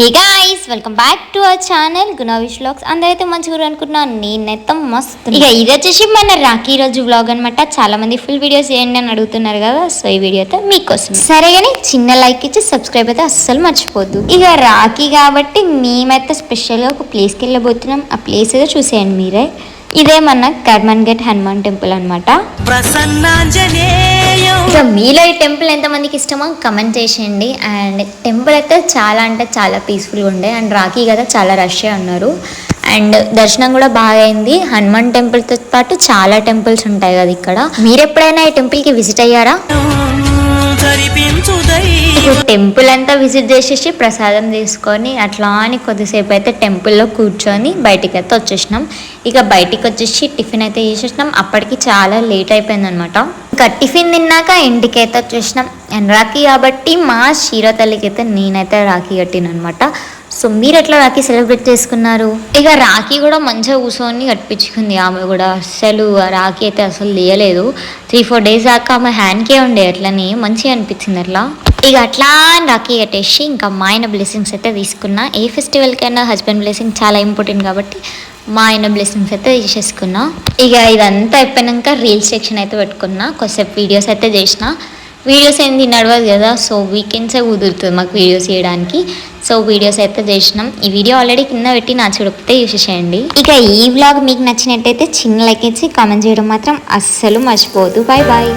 Hey guys, welcome back to our channel Gunavish vlogs. అందరైతే మంచిగా అనుకుంటున్నాను, నేనైతే మస్తు. ఇక ఇది వచ్చేసి మన రాఖీ రోజు వ్లాగ్ అనమాట. చాలా మంది ఫుల్ వీడియోస్ చేయండి అని అడుగుతున్నారు కదా, సో ఈ వీడియో అయితే మీకోసం. సరే కానీ చిన్న లైక్ ఇచ్చి సబ్స్క్రైబ్ అయితే అస్సలు మర్చిపోద్దు. ఇక రాఖీ కాబట్టి మేమైతే స్పెషల్గా ఒక ప్లేస్కి వెళ్ళబోతున్నాం. ఆ ప్లేస్ ఏదో చూసేయండి మీరే. ఇదే మన కర్మన్ గేట్ హనుమాన్ టెంపుల్ అనమాట. ఇక మీలో ఈ టెంపుల్ ఎంతమందికి ఇష్టమో కమెంట్ చేసేయండి. అండ్ టెంపుల్ అయితే చాలా అంటే చాలా పీస్ఫుల్గా ఉండే. అండ్ రాఖీ కదా చాలా రష్గా ఉన్నారు. అండ్ దర్శనం కూడా బాగా అయింది. హనుమాన్ టెంపుల్తో పాటు చాలా టెంపుల్స్ ఉంటాయి కదా ఇక్కడ. మీరు ఎప్పుడైనా ఈ టెంపుల్కి విజిట్ అయ్యారా? టెంపుల్ అంతా విజిట్ చేసేసి ప్రసాదం తీసుకొని అట్లా అని కొద్దిసేపు అయితే టెంపుల్లో కూర్చొని బయటికి అయితే వచ్చేసినాం. ఇక బయటికి వచ్చేసి టిఫిన్ అయితే చేసేసినాం. అప్పటికి చాలా లేట్ అయిపోయింది అనమాట. ఇంకా టిఫిన్ తిన్నాక ఇంటికి అయితే వచ్చేసినాం. అండ్ రాఖీ కాబట్టి మా క్షీరతల్లికి అయితే నేనైతే రాఖీ కట్టిన అనమాట. సో మీరు ఎట్లా రాఖీ సెలబ్రేట్ చేసుకున్నారు? ఇక రాఖీ కూడా మంచిగా కూర్చొని కట్టించుకుంది ఆమె కూడా. అసలు రాఖీ అయితే అసలు లేయలేదు. 3-4 డేస్ దాకా ఆమె హ్యాండ్కే ఉండే. అట్లని మంచిగా అనిపించింది అట్లా. ఇక అట్లా రాఖీ కట్టేసి ఇంకా మా ఆయన బ్లెస్సింగ్స్ అయితే తీసుకున్నా. ఏ ఫెస్టివల్కైనా హస్బెండ్ బ్లెస్సింగ్ చాలా ఇంపార్టెంట్ కాబట్టి మా ఆయన బ్లెస్సింగ్స్ అయితే తీసేసుకున్నా. ఇక ఇదంతా అయిపోయినాక రీల్స్ సెక్షన్ అయితే పెట్టుకున్నా. కొద్దిసేపు వీడియోస్ అయితే చేసిన. వీడియోస్ ఏంది నడవదు కదా, సో వీకెండ్సే కుదురుతుంది మాకు వీడియోస్ చేయడానికి. సో వీడియోస్ అయితే చేసినాం. ఈ వీడియో ఆల్రెడీ కింద పెట్టి నా చూడకపోతే చూసేసేయండి. ఇక ఈ వ్లాగ్ మీకు నచ్చినట్టయితే చిన్న లైక్ ఇచ్చి కామెంట్ చేయడం మాత్రం అస్సలు మర్చిపోవద్దు. Bye bye.